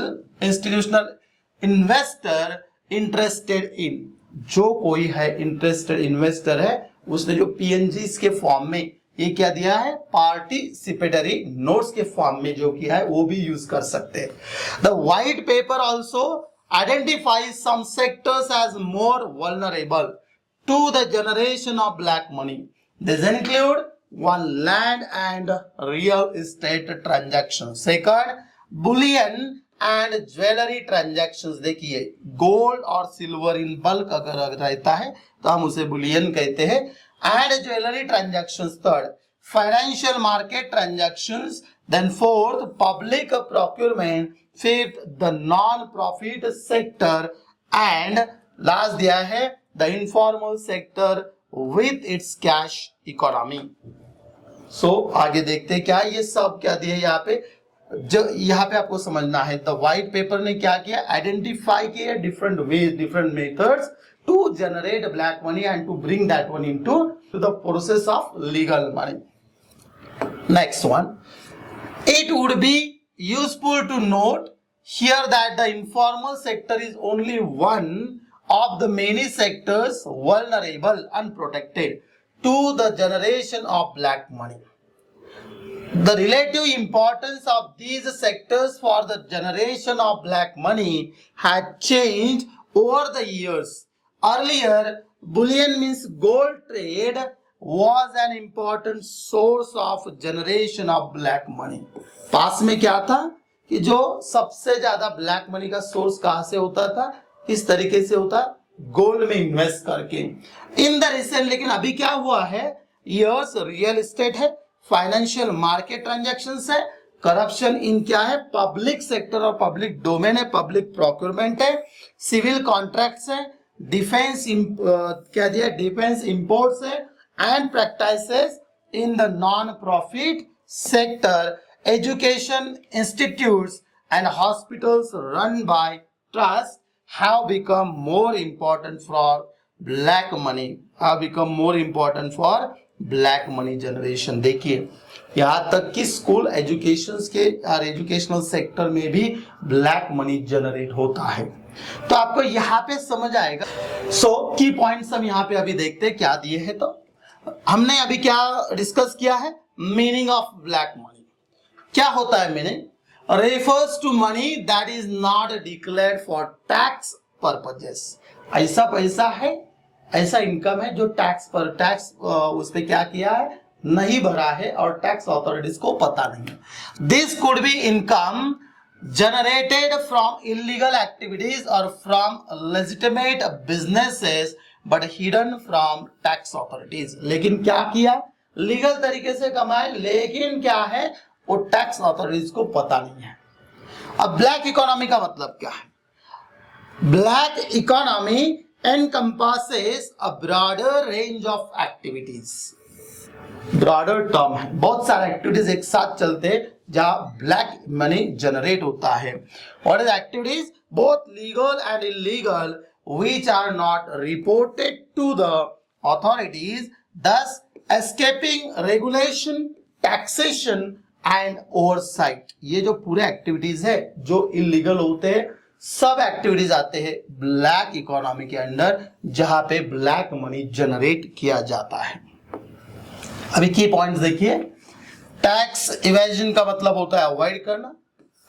investor interested in, जो कोई है इंटरेस्टेड इन्वेस्टर है, उसने जो पीएनजी के फॉर्म में ये क्या दिया है, पार्टिसिपेटरी नोट्स के फॉर्म में जो किया है, वो भी यूज कर सकते हैं। The white paper also identifies some sectors as more vulnerable to the generation of black money. This include one, land and real estate transaction, second bullion and jewellery transactions. देखिए गोल्ड और सिल्वर इन बल्क अगर रहता है तो हम उसे बुलियन कहते हैं। And jewellery transactions, third financial market transactions, then fourth public procurement, fifth the non profit sector, and last दिया है the informal sector with its cash economy. So आगे देखते हैं क्या ये सब क्या दिया यहाँ पे, जो यहाँ पे आपको समझना है। द व्हाइट पेपर ने क्या किया, आइडेंटिफाई किया different ways, different methods to generate black money and to bring that money into the process of legal money. Next one, it would be useful to note here that the informal sector is only one of the many sectors vulnerable unprotected to the generation of black money. The relative importance of these sectors for the generation of black money had changed over the years. Earlier, bullion means gold trade was an important source of generation of black money. पास में क्या था कि जो सबसे ज्यादा ब्लैक मनी का सोर्स कहां से होता था, किस तरीके से होता, गोल्ड में इन्वेस्ट करके। इन द रिसेंट, लेकिन अभी क्या हुआ है, यर्स रियल एस्टेट है, फाइनेंशियल मार्केट ट्रांजैक्शंस है, करप्शन इन क्या है, पब्लिक सेक्टर और पब्लिक डोमेन है, पब्लिक प्रोक्योरमेंट है, सिविल कॉन्ट्रैक्ट्स है, डिफेंस क्या दिया, डिफेंस इंपोर्ट्स है, and practices in the non profit sector, education institutes and hospitals run by trust have become more important for black money, have become more important for black money generation। देखिए यहां तक कि स्कूल एजुकेशन के और एजुकेशनल सेक्टर में भी ब्लैक मनी जनरेट होता है। तो आपको यहाँ पे समझ आएगा। सो की पॉइंट्स हम यहाँ पे अभी देखते हैं क्या दिए हैं। तो हमने अभी क्या डिस्कस किया है, मीनिंग ऑफ ब्लैक मनी। क्या होता है meaning, refers to money that is not declared for tax purposes। ऐसा पैसा है, ऐसा इनकम है जो टैक्स उस पे क्या किया है, नहीं भरा है और टैक्स अथॉरिटीज को पता नहीं। This could be income generated from illegal activities और from legitimate businesses but hidden from tax authorities. लेकिन क्या किया, लीगल तरीके से कमाए, लेकिन क्या है वो टैक्स अथॉरिटीज को पता नहीं है। अब ब्लैक इकोनॉमी का मतलब क्या है, black economy encompasses a broader range of activities. Broader term है, बहुत सारे एक्टिविटीज एक साथ चलते हैं जहां ब्लैक मनी जनरेट होता है। What is activities, both legal and illegal which are not reported to the authorities, thus escaping regulation, taxation and oversight. ये जो पूरे एक्टिविटीज है जो इलीगल होते हैं, सब एक्टिविटीज आते हैं ब्लैक इकोनॉमी के अंडर, जहां पे ब्लैक मनी जनरेट किया जाता है। अभी की पॉइंट्स देखिए, टैक्स इवेजन का मतलब होता है अवॉइड करना,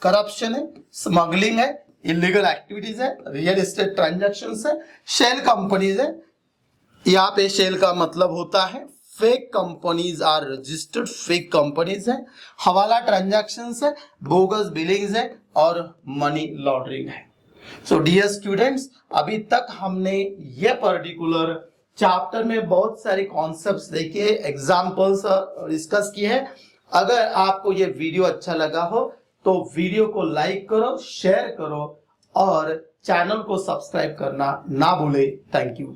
करप्शन है, स्मगलिंग है, इलीगल एक्टिविटीज है, रियल एस्टेट ट्रांजैक्शंस है, शेल कंपनीज है। यहाँ पे शेल का मतलब होता है fake companies are registered, fake companies है, हवाला ट्रांजैक्शंस है, बोगस बिलिंग्स है और मनी लॉन्ड्रिंग है। सो डियर स्टूडेंट्स, अभी तक हमने ये पर्टिकुलर चैप्टर में बहुत सारे कॉन्सेप्ट्स देखे, एग्जांपल्स डिस्कस किए हैं। अगर आपको ये वीडियो अच्छा लगा हो तो वीडियो को लाइक करो, शेयर करो और चैनल को सब्सक्राइब करना ना भूले। Thank you.